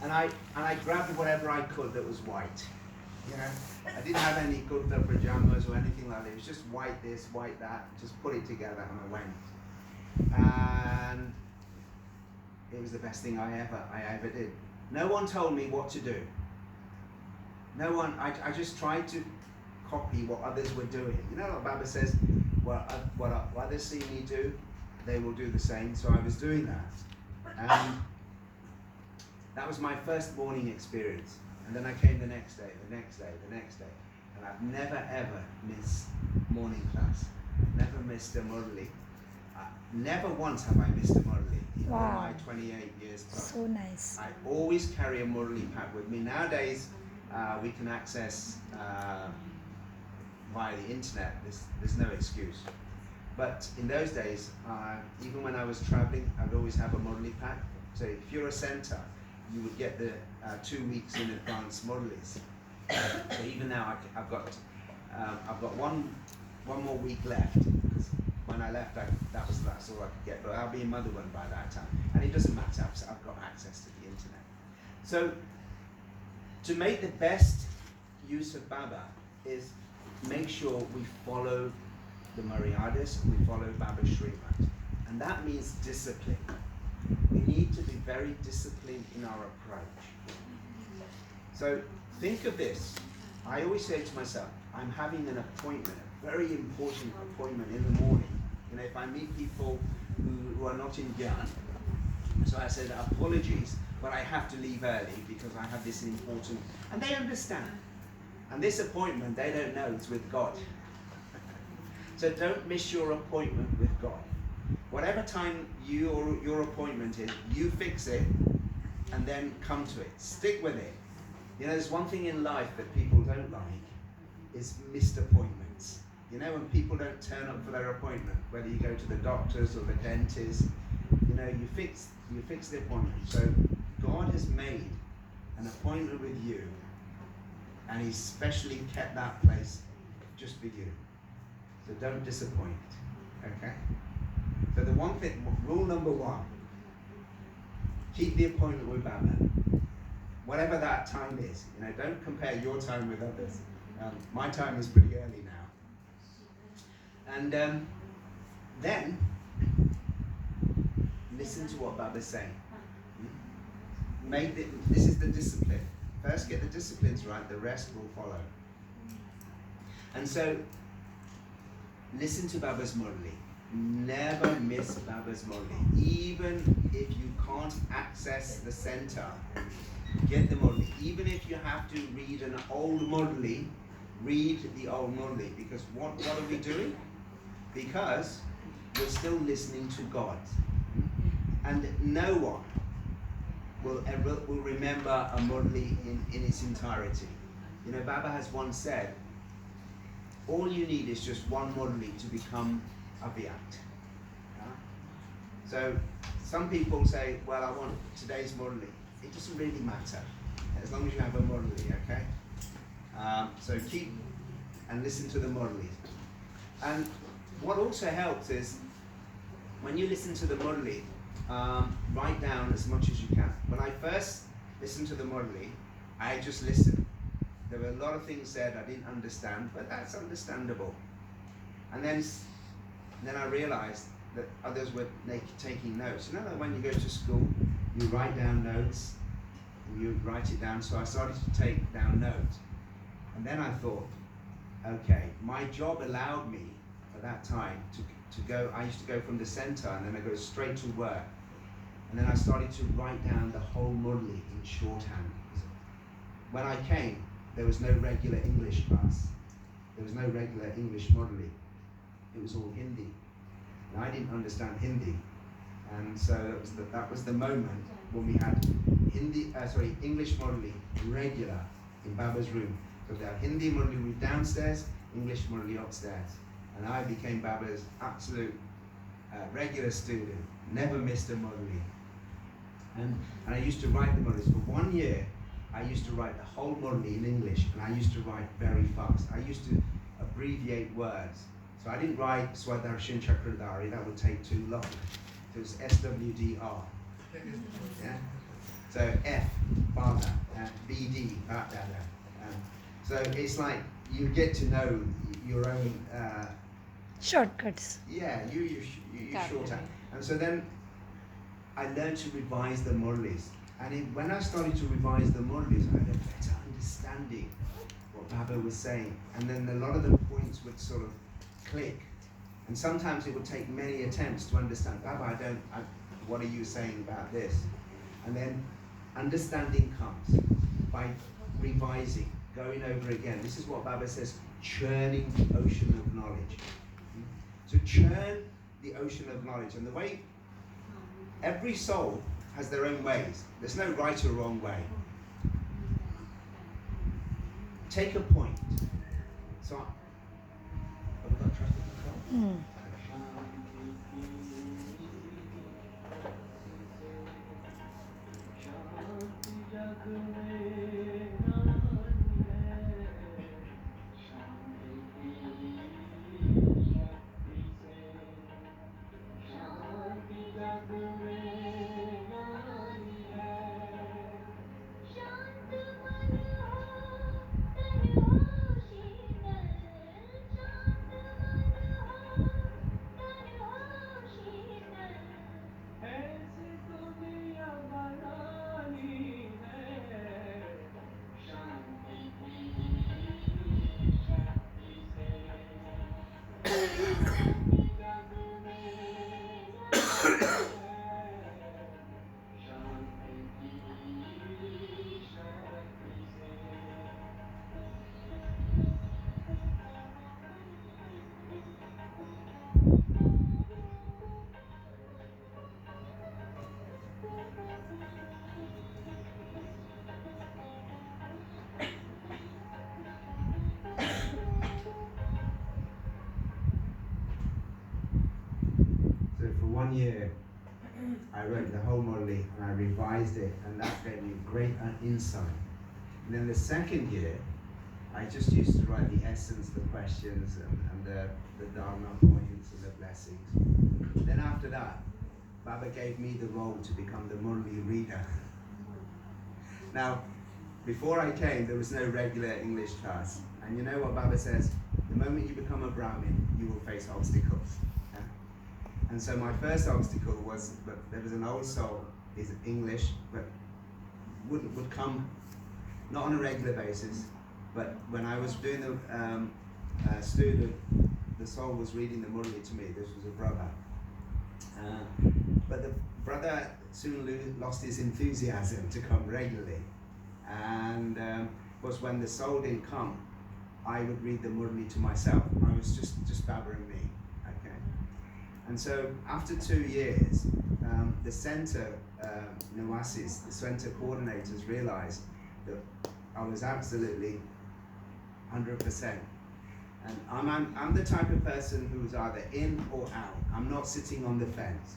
And I grabbed whatever I could that was white. You know, I didn't have any kurta pajamas or anything like that. It was just white this, white that. Just put it together and I went. And it was the best thing I ever did. No one told me what to do. No one. I just tried to copy what others were doing. You know what Baba says? What others see me do, they will do the same. So I was doing that. And that was my first morning experience. And then I came the next day, the next day, the next day. And I've never ever missed morning class. Never missed a Murli. Never once have I missed a Murli in all my 28 years plus. So nice. I always carry a Murli pack with me. Nowadays, we can access via the internet. There's no excuse. But in those days, even when I was traveling, I'd always have a Murli pack. So if you're a center, you would get the 2 weeks in advance Murlis. So even now, I've got one more week left. Because when I left, that's all I could get. But I'll be in Motherwell by that time, and it doesn't matter. I've got access to the internet. So to make the best use of Baba is make sure we follow the Maryadas, we follow Baba's Srimad, and that means discipline. We need to be very disciplined in our approach. So think of this. I always say to myself, I'm having an appointment, a very important appointment in the morning. You know, if I meet people who are not in Gyan, so I said, apologies, but I have to leave early because I have this important, and they understand. And this appointment, they don't know, it's with God. So don't miss your appointment with God. Whatever time your appointment is, you fix it and then come to it. Stick with it. You know, there's one thing in life that people don't like is missed appointments. You know, when people don't turn up for their appointment, whether you go to the doctors or the dentist, you know, you fix the appointment. So God has made an appointment with you, and He's specially kept that place just for you. So don't disappoint, okay? So the one thing, rule number one, keep the appointment with Baba. Whatever that time is, you know, don't compare your time with others. My time is pretty early now. And then, listen to what Baba's saying. This is the discipline. First get the disciplines right, the rest will follow. And so, listen to Baba's Murli. Never miss Baba's Murli. Even if you can't access the center, get the Murli. Even if you have to read an old Murli, read the old Murli. Because what are we doing? Because we're still listening to God. And no one will remember a Murli in its entirety. You know, Baba has once said, all you need is just one Murli to become Avyakt. Yeah? So some people say, well, I want today's Murli. It doesn't really matter, as long as you have a Murli, okay? So keep and listen to the Murlis. And what also helps is, when you listen to the Murli, write down as much as you can. When I first listened to the Murli, I just listened. There were a lot of things said I didn't understand, but that's understandable. And then I realized that others were taking notes. You know that when you go to school, you write down notes, and you write it down. So I started to take down notes. And then I thought, okay, my job allowed me at that time to go, I used to go from the center and then I go straight to work. And then I started to write down the whole Murli in shorthand. When I came, there was no regular English class. There was no regular English Murli. It was all Hindi. And I didn't understand Hindi. And so that was the moment when we had English Murli regular in Baba's room. So we had Hindi Murli downstairs, English Murli upstairs. And I became Baba's absolute regular student. Never missed a Murli. And I used to write the Murlis. For 1 year, I used to write the whole Murli in English, and I used to write very fast. I used to abbreviate words. So I didn't write Swadarshan Chakradhari, that would take too long. So it was SWDR. Yeah? So F, Bada, BD, Dada. So it's like you get to know your own. Shortcuts. Yeah, you shorthand. And so then I learned to revise the Murlis. And when I started to revise the Murlis, I had a better understanding what Baba was saying. And then a lot of the points would sort of click. And sometimes it would take many attempts to understand, Baba, what are you saying about this? And then understanding comes by revising, going over again. This is what Baba says, churning the ocean of knowledge. So churn the ocean of knowledge. And the way, every soul has their own ways. There's no right or wrong way. Take a point. So, have we got traffic control? So for 1 year, I wrote the whole Murli and I revised it, and that gave me great insight. And then the second year, I just used to write the essence, the questions, and the Dharma points and the blessings. Then after that, Baba gave me the role to become the Murli reader. Now, before I came, there was no regular English class. And you know what Baba says? The moment you become a Brahmin, you will face obstacles. Yeah? And so my first obstacle was that there was an old soul, is English, but would come not on a regular basis, but when I was doing the student, the soul was reading the Murli to me. This was a brother. But the brother soon lost his enthusiasm to come regularly. And of course, when the soul didn't come, I would read the Murli to myself. I was just Baba and me, okay? And so after 2 years, the center Nawasis, the center coordinators realized that I was absolutely 100%. And I'm the type of person who's either in or out. I'm not sitting on the fence.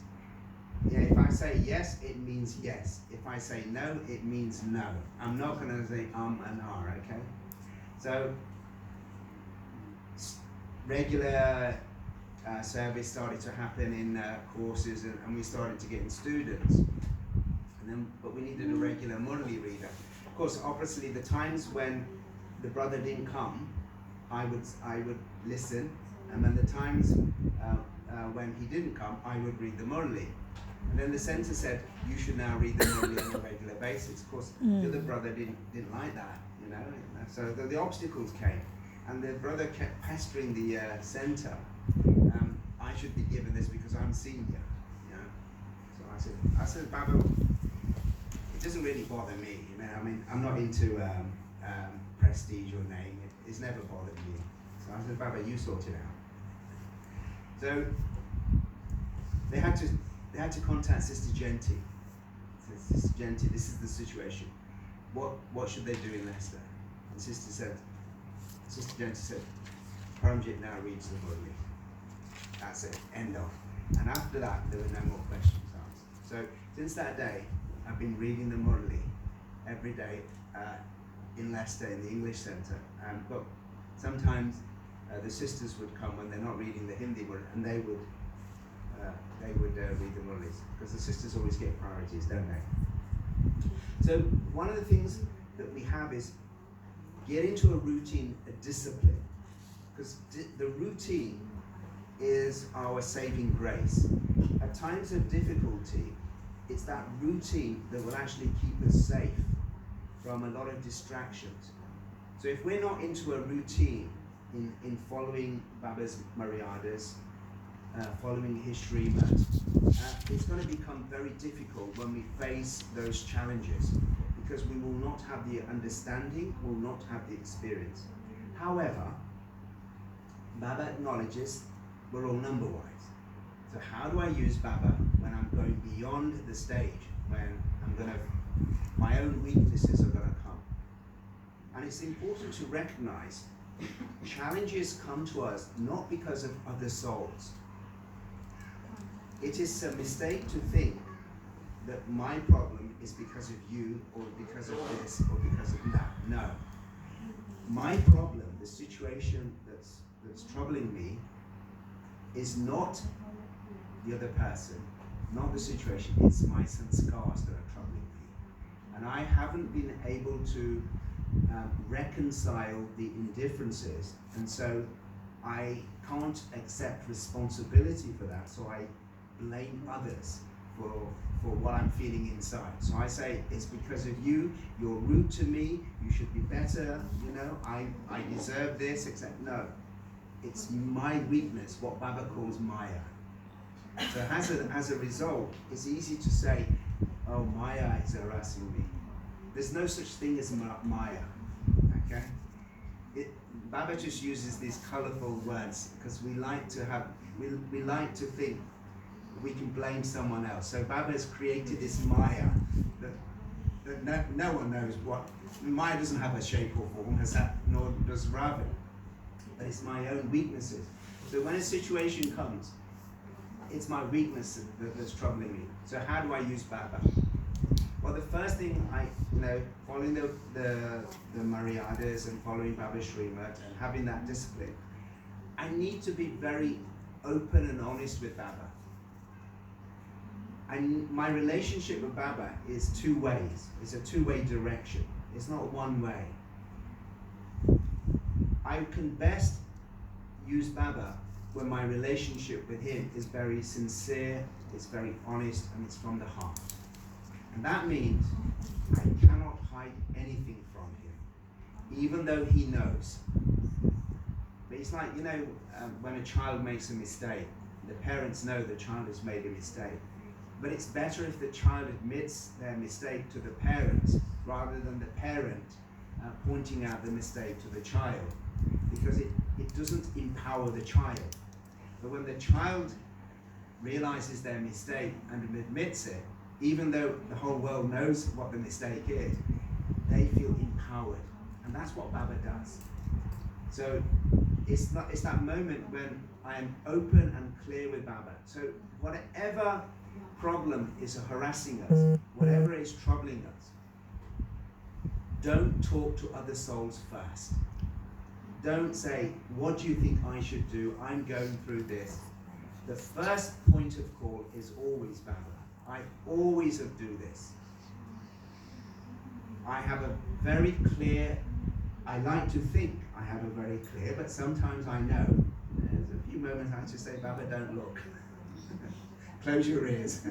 Yeah, if I say yes, it means yes. If I say no, it means no. I'm not going to say and okay? So regular service started to happen in courses, and we started to get in students. But we needed a regular Murli reader. Of course, obviously, the times when the brother didn't come, I would listen, and then the times when he didn't come, I would read the Murli. And then the center said, you should now read the Murli on a regular basis. Of course, the other brother didn't like that, you know. So the obstacles came, and the brother kept pestering the center. I should be given this because I'm senior, you know. So I said, Baba, it doesn't really bother me, you know. I mean, I'm not into prestige or name. It's never bothered me. So I said, Baba, you sort it out. So they had to contact Sister Genti. Sister Genti, this is the situation. What should they do in Leicester? And Sister Genti said, Parmjit now reads the Murli. That's it, end of. And after that, there were no more questions asked. So since that day, I've been reading the Murli every day in Leicester, in the English Centre. But sometimes the sisters would come when they're not reading the Hindi Murli, and they would read the Murlis, because the sisters always get priorities, don't they? So one of the things that we have is get into a routine, a discipline, because the routine is our saving grace. At times of difficulty, it's that routine that will actually keep us safe from a lot of distractions. So if we're not into a routine in following Baba's Maryadas, following his Srimad, it's going to become very difficult when we face those challenges, because we will not have the understanding, will not have the experience. However, Baba acknowledges we're all number-wise. So how do I use Baba when I'm going beyond the stage, when my own weaknesses are going to come? And it's important to recognize challenges come to us not because of other souls. It is a mistake to think that my problem is because of you, or because of this, or because of that. No. My problem, the situation that's troubling me, is not the other person, not the situation, it's my sanskars that are troubling me. And I haven't been able to reconcile the indifferences, and so I can't accept responsibility for that, so I blame others for what I'm feeling inside. So I say, it's because of you, you're rude to me, you should be better, you know, I deserve this, except no. It's my weakness, what Baba calls Maya. So as a result, it's easy to say, oh, Maya is harassing me. There's no such thing as Maya, okay? Baba just uses these colorful words because we like to think we can blame someone else. So Baba has created this Maya that no one knows what. Maya doesn't have a shape or form, nor does Ravi. But it's my own weaknesses. So when a situation comes, it's my weakness that's troubling me. So how do I use Baba? Well, the first thing following the Maryadas and following Baba's Srimad and having that discipline, I need to be very open and honest with Baba. And my relationship with Baba is two ways. It's a two-way direction. It's not one way. I can best use Baba when my relationship with him is very sincere, it's very honest, and it's from the heart. And that means I cannot hide anything from him, even though he knows. But it's like, when a child makes a mistake, the parents know the child has made a mistake. But it's better if the child admits their mistake to the parents rather than the parent pointing out the mistake to the child, because it doesn't empower the child. But when the child realizes their mistake and admits it, even though the whole world knows what the mistake is, they feel empowered. And that's what Baba does. So it's that moment when I am open and clear with Baba. So whatever problem is harassing us, whatever is troubling us, don't talk to other souls first. Don't say, what do you think I should do? I'm going through this. The first point of call is always Baba. I always do this. I have a very clear, I like to think I have a very clear, but sometimes I know. There's a few moments I just say, Baba, don't look. Close your ears.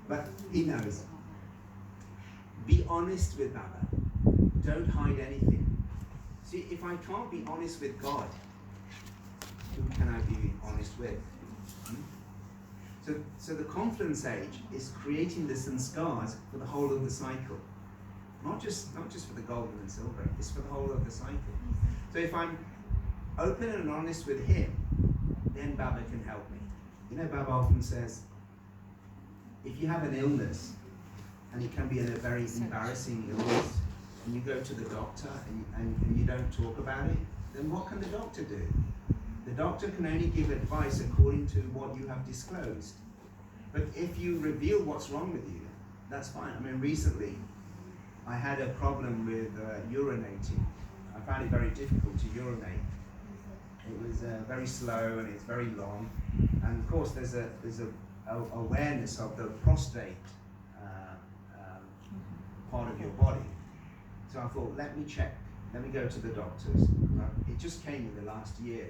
But he knows. Be honest with Baba. Don't hide anything. See, if I can't be honest with God, who can I be honest with? So the confluence age is creating the sanskars for the whole of the cycle. Not just for the golden and silver, it's for the whole of the cycle. So if I'm open and honest with him, then Baba can help me. Baba often says, if you have an illness, and it can be a very embarrassing illness, and you go to the doctor and you don't talk about it, then what can the doctor do? The doctor can only give advice according to what you have disclosed. But if you reveal what's wrong with you, that's fine. I mean, recently, I had a problem with urinating. I found it very difficult to urinate. It was very slow and it's very long. And of course, there's a awareness of the prostate part of your body. So I thought, let me check, let me go to the doctors. It just came in the last year.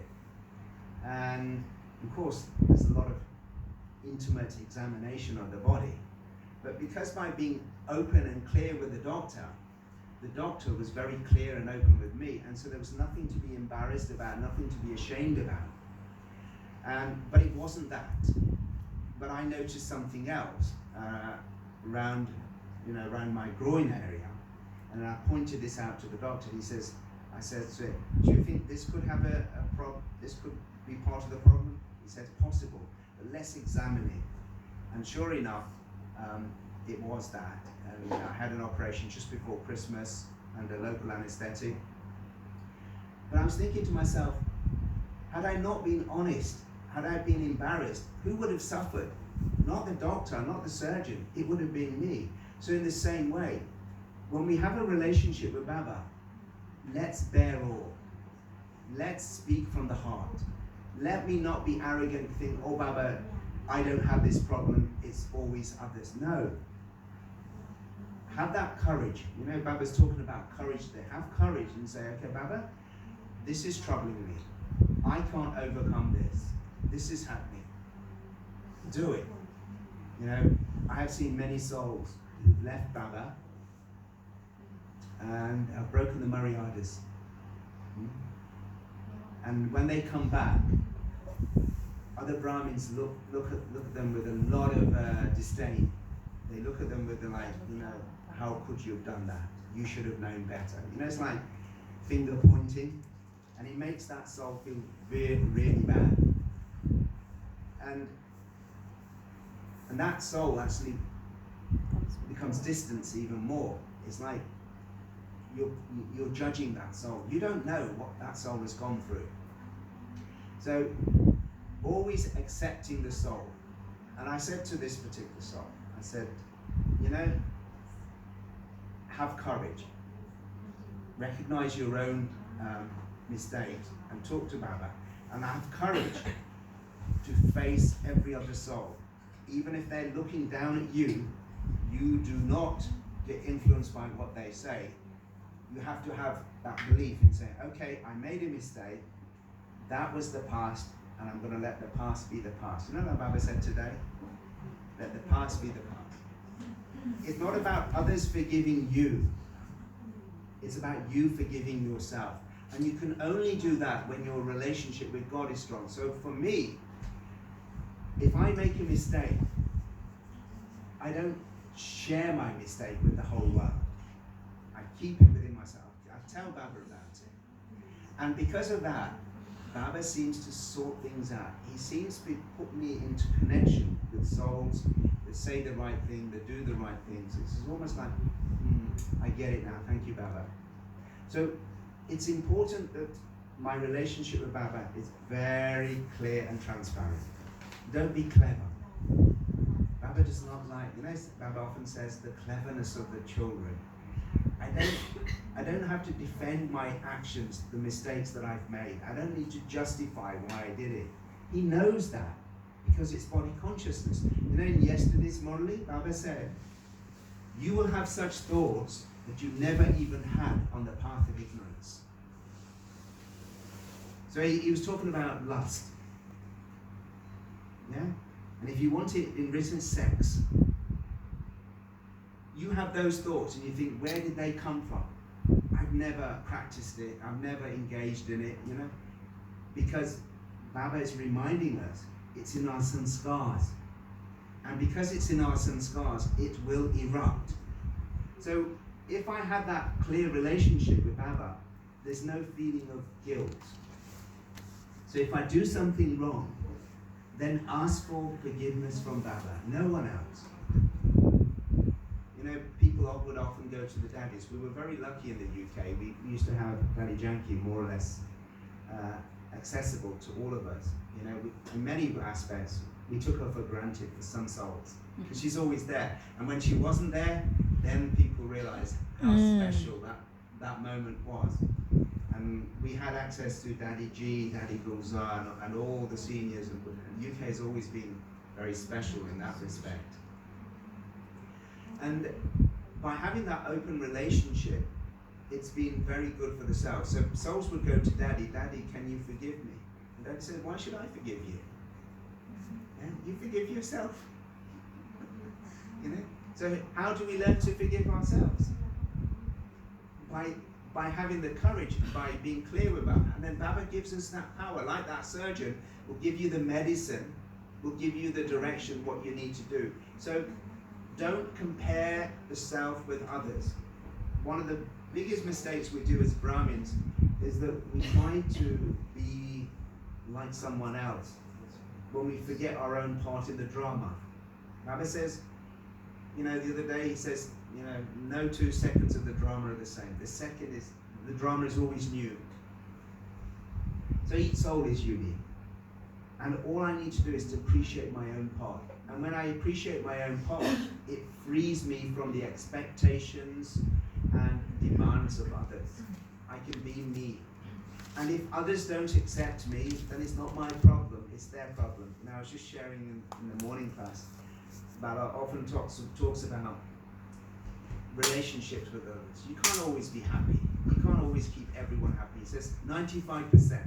And of course, there's a lot of intimate examination of the body. But because by being open and clear with the doctor was very clear and open with me, and so there was nothing to be embarrassed about, nothing to be ashamed about. But it wasn't that. But I noticed something else around my groin area, and I pointed this out to the doctor. I said to him, do you think this could have a problem? This could be part of the problem? He said, possible, but let's examine it. And sure enough, it was that. I had an operation just before Christmas under local anesthetic. But I was thinking to myself, had I not been honest, had I been embarrassed, who would have suffered? Not the doctor, not the surgeon, it would have been me. So in the same way, when we have a relationship with Baba, let's bear all. Let's speak from the heart. Let me not be arrogant and think, oh Baba, I don't have this problem, it's always others. No. Have that courage. You know, Baba's talking about courage there. Have courage and say, okay, Baba, this is troubling me. I can't overcome this. This is happening. Do it. You know, I have seen many souls who've left Baba and have broken the Maryadas. And when they come back, other Brahmins look at them with a lot of disdain. They look at them with the how could you have done that? You should have known better. You know, it's like finger pointing, and it makes that soul feel really, really bad. And that soul actually becomes distant even more. It's like you're judging that soul. You don't know what that soul has gone through. So always accepting the soul. And I said to this particular soul, I said, you know, have courage. Recognize your own mistakes and talk to Baba. And have courage to face every other soul. Even if they're looking down at you, you do not get influenced by what they say. You have to have that belief in saying, okay, I made a mistake, that was the past, and I'm going to let the past be the past. You know what Baba said today? Let the past be the past. It's not about others forgiving you. It's about you forgiving yourself. And you can only do that when your relationship with God is strong. So for me, if I make a mistake, I don't share my mistake with the whole world. I keep it within myself. I tell Baba about it. And because of that, Baba seems to sort things out. He seems to put me into connection with souls that say the right thing, that do the right things. It's almost like, I get it now, thank you, Baba. So it's important that my relationship with Baba is very clear and transparent. Don't be clever. Baba does not like, you know, Baba often says the cleverness of the children. I don't have to defend my actions, the mistakes that I've made. I don't need to justify why I did it. He knows that because it's body consciousness. You know, in yesterday's Murali, Baba said, you will have such thoughts that you never even had on the path of ignorance. So he was talking about lust. Yeah? And if you want it in written sex, you have those thoughts and you think, where did they come from? I've never practiced it, I've never engaged in it, you know? Because Baba is reminding us, it's in our sanskars. And because it's in our sanskars, it will erupt. So if I have that clear relationship with Baba, there's no feeling of guilt. So if I do something wrong, then ask for forgiveness from Baba, no one else. You know, people would often go to the daddies. We were very lucky in the UK. We used to have Daddy Janki more or less accessible to all of us. You know, in many aspects, we took her for granted for some souls. Because she's always there. And when she wasn't there, then people realized how special that moment was. And we had access to Daddy G, Daddy Gulzar, and all the seniors. And the UK has always been very special in that respect. And by having that open relationship, it's been very good for the soul. So souls would go to Daddy, Daddy, can you forgive me? And Daddy said, why should I forgive you? And you forgive yourself. You know? So how do we learn to forgive ourselves? By having the courage, by being clear about it. And then Baba gives us that power, like that surgeon will give you the medicine, will give you the direction, what you need to do. So don't compare the self with others. One of the biggest mistakes we do as Brahmins is that we try to be like someone else when we forget our own part in the drama. Baba says, you know, the other day he says, you know, no 2 seconds of the drama are the same. The drama is always new. So each soul is unique. And all I need to do is to appreciate my own part. And when I appreciate my own part, it frees me from the expectations and demands of others. I can be me. And if others don't accept me, then it's not my problem, it's their problem. And I was just sharing in the morning class, Baba often talks about relationships with others. You can't always be happy. You can't always keep everyone happy. He says 95%.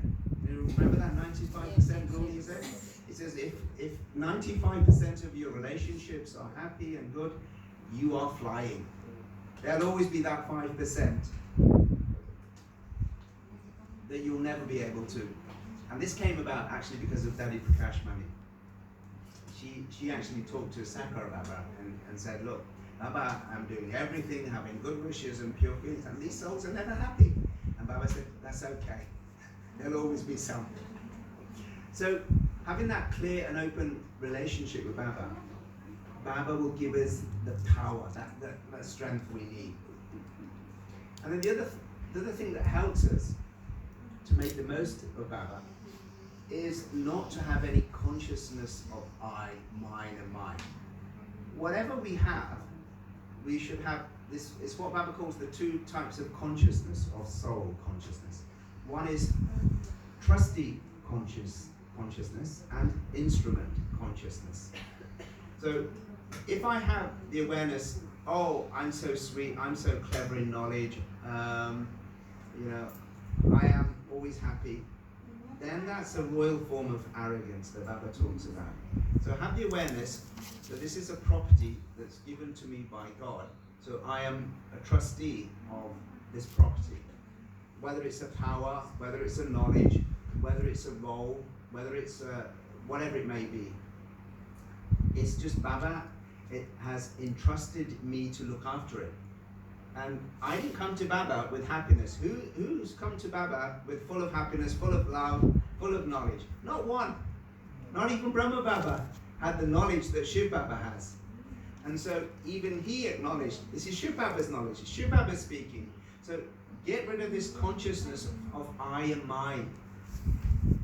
You remember that 95% rule he said? It says if 95% of your relationships are happy and good, you are flying. There'll always be that 5% that you'll never be able to. And this came about actually because of Daddy Prakash Mami. She actually talked to Sakar Baba and said, look, Baba, I'm doing everything, having good wishes and pure feelings, and these souls are never happy. And Baba said, that's okay. There'll always be some. So having that clear and open relationship with Baba, Baba will give us the power, that strength we need. And then the other thing that helps us to make the most of Baba is not to have any consciousness of I, mine, and mine. Whatever we have, we should have this. It's what Baba calls the 2 types of consciousness, of soul consciousness. One is trustee consciousness and instrument consciousness. So if I have the awareness, oh, I'm so sweet, I'm so clever in knowledge, you know, I am always happy, then that's a royal form of arrogance that Baba talks about. So have the awareness that this is a property that's given to me by God. So I am a trustee of this property. Whether it's a power, whether it's a knowledge, whether it's a role, whether it's whatever it may be. It's just Baba, it has entrusted me to look after it. And I didn't come to Baba with happiness. Who's come to Baba with full of happiness, full of love, full of knowledge? Not one. Not even Brahma Baba had the knowledge that SHIVBaba has. And so even he acknowledged, this is SHIVBaba's knowledge, it's SHIVBaba speaking. So get rid of this consciousness of I and mine.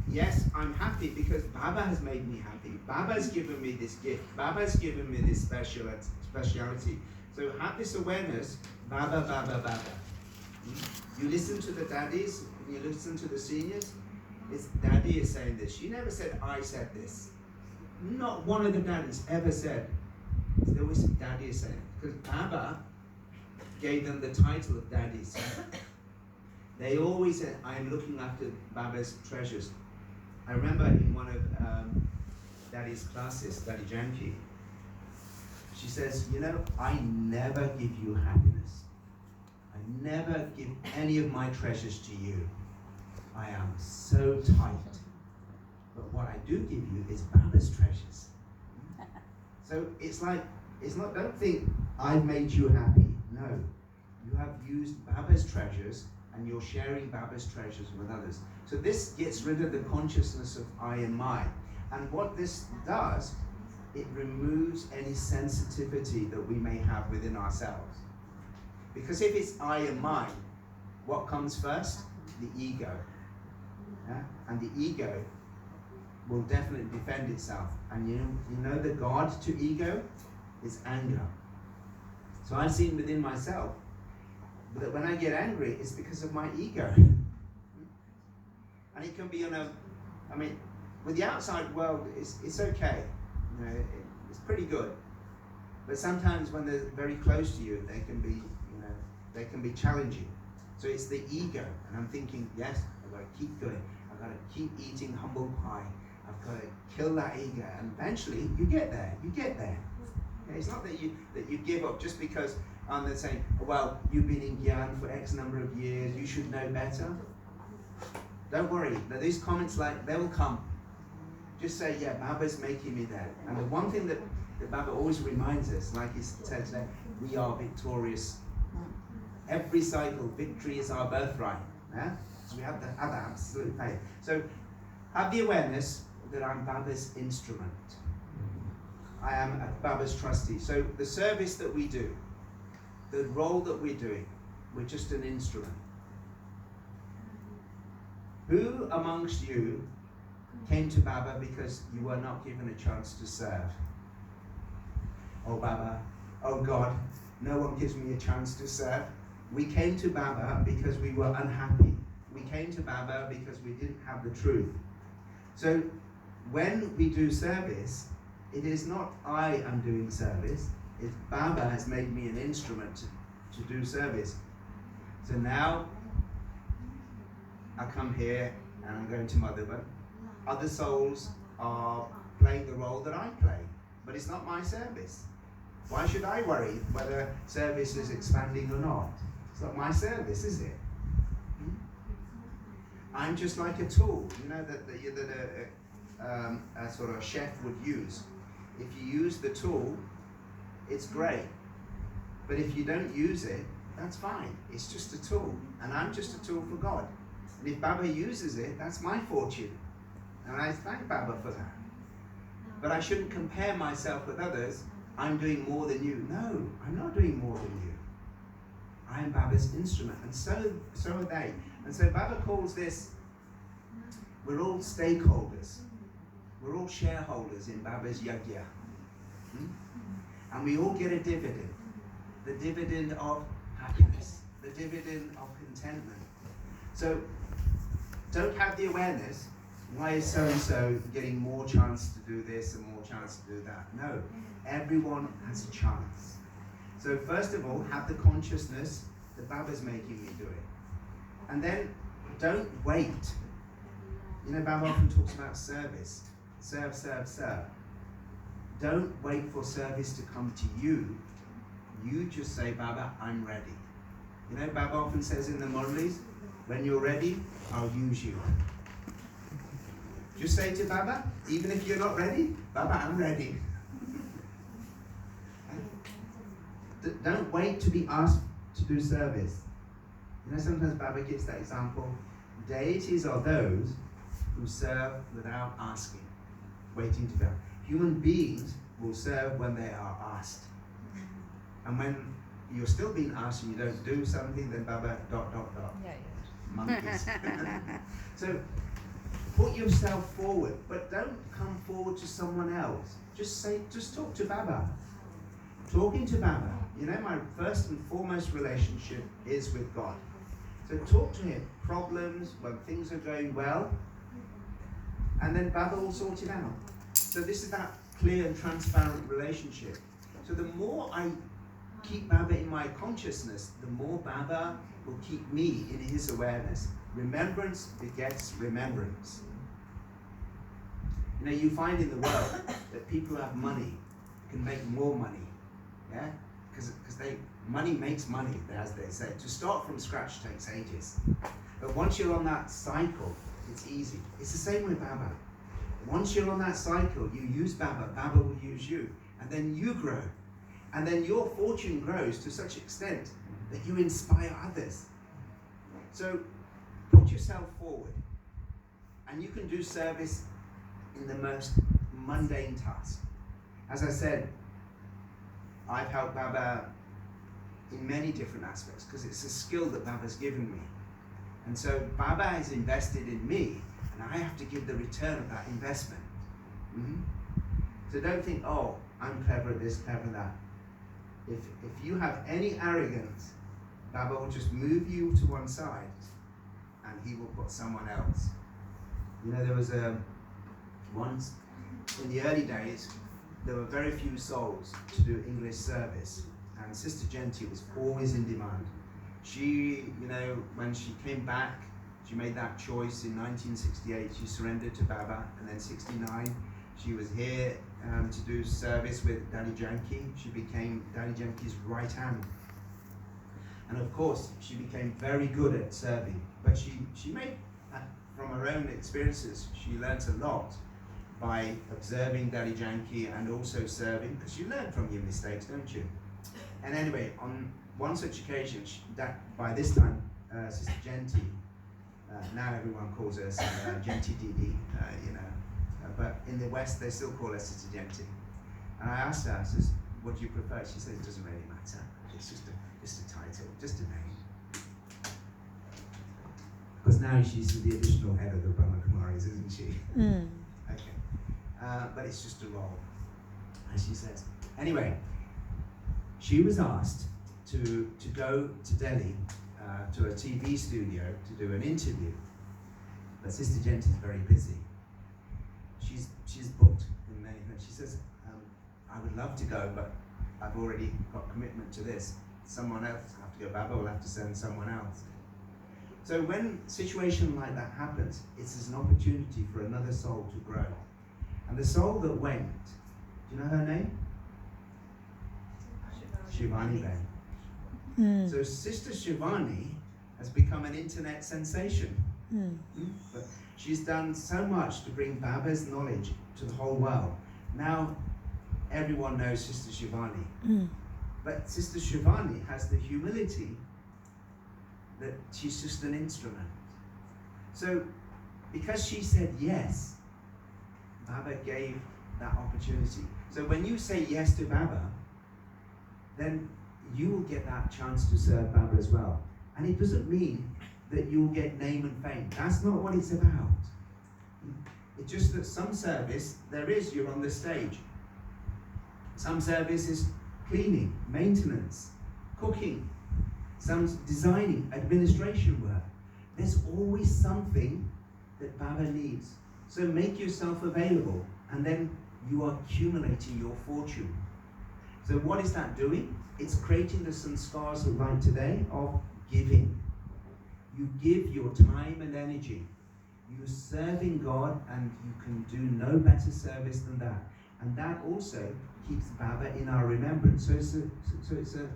Yes, I'm happy because Baba has made me happy. Baba's given me this gift. Baba's given me this speciality. So have this awareness, Baba, Baba, Baba. You listen to the daddies, you listen to the seniors, it's Daddy is saying this. She never said, I said this. Not one of the daddies ever said. They always said, Daddy is saying it. Because Baba gave them the title of daddies. They always said, I'm looking after Baba's treasures. I remember in one of Daddy's classes, Daddy Janki, she says, you know, I never give you happiness. I never give any of my treasures to you. I am so tight. But what I do give you is Baba's treasures. So it's like, it's not, don't think I've made you happy. No. You have used Baba's treasures and you're sharing Baba's treasures with others. So this gets rid of the consciousness of I and mine. And what this does, it removes any sensitivity that we may have within ourselves. Because if it's I and mine, what comes first? The ego. Yeah? And the ego will definitely defend itself. And you know the guard to ego is anger. So I've seen within myself that when I get angry, it's because of my ego. And it can be I mean, with the outside world, it's okay. You know, it's pretty good. But sometimes when they're very close to you, they can be challenging. So it's the ego, and I'm thinking, yes, I've got to keep going. I've got to keep eating humble pie. I've got to kill that ego, and eventually you get there. You get there. Okay? It's not that you give up just because they're saying, well, you've been in Gyan for X number of years. You should know better. Don't worry. Now, these comments, they will come. Just say, yeah, Baba's making me there. And the one thing that Baba always reminds us, like he said today, we are victorious. Every cycle, victory is our birthright. Yeah? So we have to have that absolute faith. So have the awareness that I'm Baba's instrument. I am Baba's trustee. So the service that we do, the role that we're doing, we're just an instrument. Who amongst you came to Baba because you were not given a chance to serve? Oh Baba, oh God, no one gives me a chance to serve. We came to Baba because we were unhappy. We came to Baba because we didn't have the truth. So when we do service, it is not I am doing service, it's Baba has made me an instrument to do service. So now I come here and I'm going to Motherwell. Other souls are playing the role that I play, but it's not my service. Why should I worry whether service is expanding or not? It's not my service, is it? I'm just like a tool, that a sort of chef would use. If you use the tool, it's great. But if you don't use it, that's fine. It's just a tool, and I'm just a tool for God. And if Baba uses it, that's my fortune. And I thank Baba for that. But I shouldn't compare myself with others. I'm doing more than you. No, I'm not doing more than you. I am Baba's instrument, and so are they. And so Baba calls this, we're all stakeholders. We're all shareholders in Baba's yajna. And we all get a dividend. The dividend of happiness. The dividend of contentment. So don't have the awareness, why is so-and-so getting more chance to do this and more chance to do that? No, everyone has a chance. So first of all, have the consciousness that Baba's making me do it. And then don't wait. Baba often talks about service. Serve, serve, serve. Don't wait for service to come to you. You just say, Baba, I'm ready. Baba often says in the Murlis, when you're ready, I'll use you. Just say to Baba, even if you're not ready, Baba, I'm ready. Don't wait to be asked to do service. Sometimes Baba gives that example. Deities are those who serve without asking, waiting to go. Human beings will serve when they are asked. And when you're still being asked and you don't do something, then Baba ... Yeah. Monkeys. So put yourself forward, but don't come forward to someone else. Just talk to Baba. Talking to Baba. My first and foremost relationship is with God. So talk to him. Problems, when things are going well, and then Baba will sort it out. So this is that clear and transparent relationship. So the more I keep Baba in my consciousness, the more Baba will keep me in his awareness. Remembrance begets remembrance. You find in the world that people who have money can make more money. Yeah? Because money makes money, as they say. To start from scratch takes ages. But once you're on that cycle, it's easy. It's the same with Baba. Once you're on that cycle, you use Baba, Baba will use you. And then you grow. And then your fortune grows to such extent that you inspire others. So put yourself forward. And you can do service in the most mundane task. As I said, I've helped Baba in many different aspects because it's a skill that Baba's given me. And so Baba has invested in me, and I have to give the return of that investment. So don't think, oh, I'm clever at this, clever at that. If you have any arrogance, Baba will just move you to one side and he will put someone else. There was once in the early days, there were very few souls to do English service, and Sister Genty was always in demand. She, you know, when she came back, she made that choice in 1968. She surrendered to Baba, and then 69, she was here to do service with Daddy Janki. She became Daddy Janki's right hand. And of course, she became very good at serving. But she made, from her own experiences, she learnt a lot by observing Daddy Janki and also serving, because you learn from your mistakes, don't you? And anyway, on one such occasion, by this time, Sister Genty, now everyone calls her Genty Didi, you know, but in the West they still call her Sister Genty. And I asked her, I says, what do you prefer? She said, it doesn't really matter. It's just a title, just a name. Because now she's the additional head of the Brahma Kumaris, isn't she? Mm. Okay. But it's just a role, as she says. Anyway, she was asked to go to Delhi to a TV studio to do an interview. But Sister Genty is very busy. She's booked in many things. She says, I would love to go, but I've already got commitment to this. Someone else will have to go. Baba will have to send someone else. So when a situation like that happens, it's an opportunity for another soul to grow. And the soul that went, do you know her name? Shivani Ben. Mm. So Sister Shivani has become an internet sensation. Mm. But she's done so much to bring Baba's knowledge to the whole world. Now everyone knows Sister Shivani. Mm. But Sister Shivani has the humility that she's just an instrument. So because she said yes, Baba gave that opportunity. So when you say yes to Baba, then you will get that chance to serve Baba as well. And it doesn't mean that you'll get name and fame. That's not what it's about. It's just that some service, you're on the stage. Some service is cleaning, maintenance, cooking, some designing, administration work. There's always something that Baba needs. So make yourself available, and then you are accumulating your fortune. So what is that doing? It's creating the sanskars of light today of giving. You give your time and energy. You're serving God, and you can do no better service than that. And that also keeps Baba in our remembrance. So it's a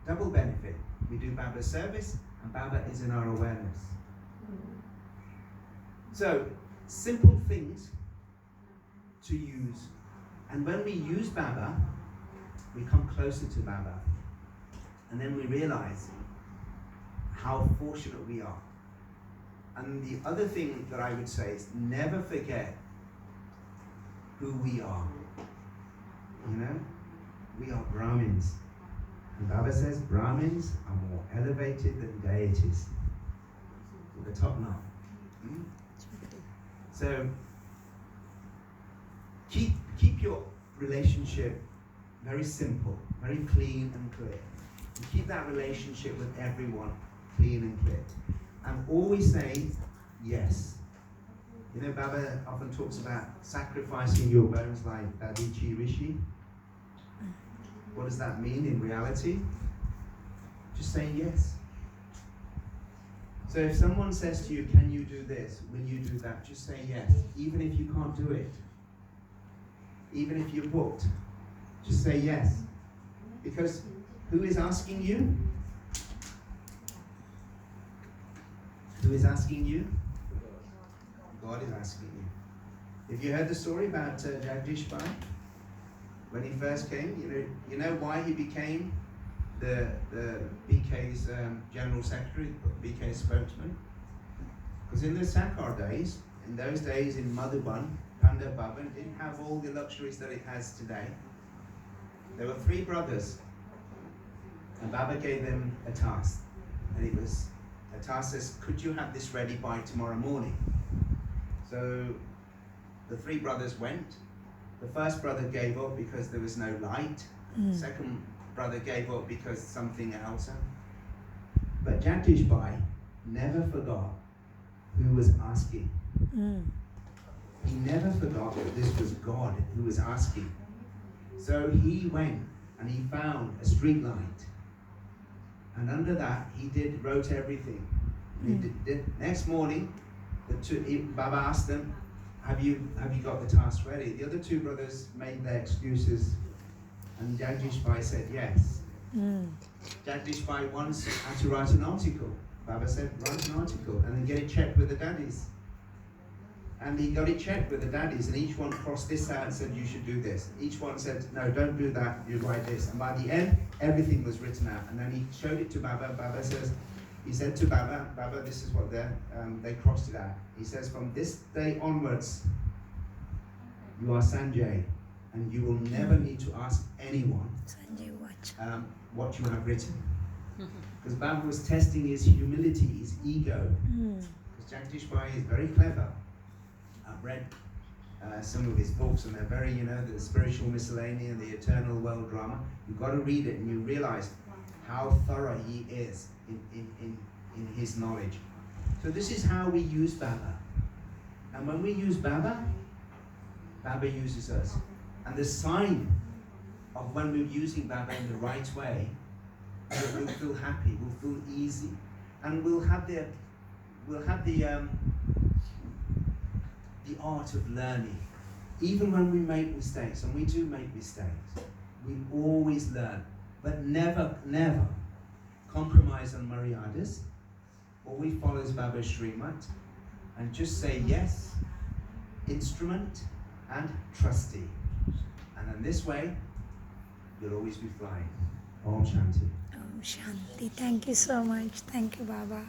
double benefit. We do Baba's service, and Baba is in our awareness. So, simple things to use. And when we use Baba, we come closer to Baba. And then we realize how fortunate we are. And the other thing that I would say is never forget who we are. You know, we are Brahmins. And Baba says Brahmins are more elevated than deities. To the top now. So keep your relationship very simple, very clean and clear. And keep that relationship with everyone clean and clear. And always say yes. You know, Baba often talks about sacrificing your bones like Dadichi Rishi. What does that mean in reality? Just saying yes. So if someone says to you, can you do this? Will you do that? Just say yes. Even if you can't do it. Even if you're booked. Just say yes. Because who is asking you? Who is asking you? God is asking you. Have you heard the story about SHIVBaba? When he first came, you know why he became the BK's general secretary, BK's spokesman? Because in the Sakar days, in those days in Madhuban, Panda Bhavan didn't have all the luxuries that it has today. There were 3 brothers, and Baba gave them a task. And it was, a task says, could you have this ready by tomorrow morning? So the 3 brothers went. The first brother gave up because there was no light. The second brother gave up because something else happened. But SHIVBaba never forgot who was asking. He never forgot that this was God who was asking. So he went and he found a street light, and under that he wrote everything. And next morning, Baba asked them, have you got the task ready? The other two brothers made their excuses, and Jagdish Bhai said yes. Jagdish Bhai once had to write an article. Baba said, write an article and then get it checked with the daddies. And he got it checked with the daddies, and each one crossed this out and said, you should do this. Each one said, no, don't do that, you write this. And by the end, everything was written out. And then he showed it to Baba. Baba says, he said to Baba, Baba, this is what they crossed it out. He says, from this day onwards, you are Sanjay, and you will never need to ask anyone what you have written. Because Baba was testing his humility, his ego. Because Jagdish Bhai is very clever. I've read some of his books, and they're very, the spiritual miscellany and the eternal world drama. You've got to read it, and you realize how thorough he is in his knowledge. So this is how we use Baba. And when we use Baba, Baba uses us. And the sign of when we're using Baba in the right way, we'll feel happy, we'll feel easy, and we'll have the art of learning. Even when we make mistakes, and we do make mistakes, we always learn, but never compromise on Maryadas. Always follows Baba's Srimat, and just say yes, instrument, and trustee. And in this way, you'll always be flying. Om Shanti. Om Shanti. Thank you so much. Thank you, Baba.